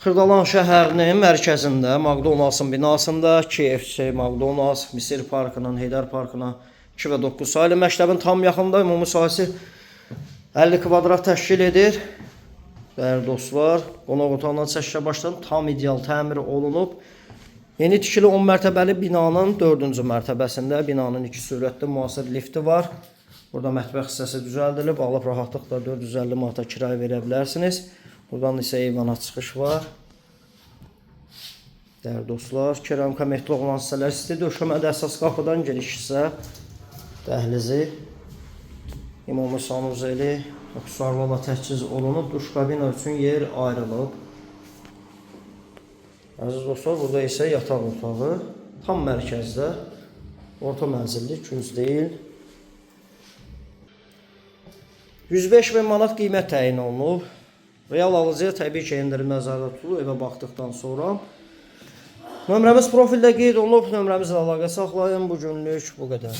Xırdalan şəhərinin mərkəzində, McDonald's-ın binasında KFC, McDonald's, Misir Parkının, Heydər Parkına 2 və 9 sayılı məktəbin tam yaxında ümumi sahəsi 50 kvadrat təşkil edir. Dəyərli dostlar, qonaq otağından çəkişə başladım. Tam ideal təmir olunub. Yeni tikili 10 mərtəbəli binanın 4-cü mərtəbəsində binanın 2 sürətli müasir lifti var. Burada mətbəx hissəsi düzəldilib. Alıb rahatlıqla 450 manata kirayə verə bilərsiniz. Buradan isə eyvana çıxış var. Dəyərli dostlar, keramika metli olan hissələr isti döşəmədə əsas qapıdan giriş hissə, dəhlizi, ümumi sanuzeli, aksesuarlarla təchiz olunub, duş kabina üçün yer ayrılıb. Əziz dostlar, burada isə yataq otağı tam mərkəzdə, orta mənzilli, künc deyil. 105.000 manat qiymət təyin olunub. Real alıcıya təbii ki, endirim nəzərdə tutulur evə baxdıqdan sonra. Nömrəmiz profildə qeyd olunub, nömrəmizlə əlaqə saxlayın. Bu günlük bu qədər.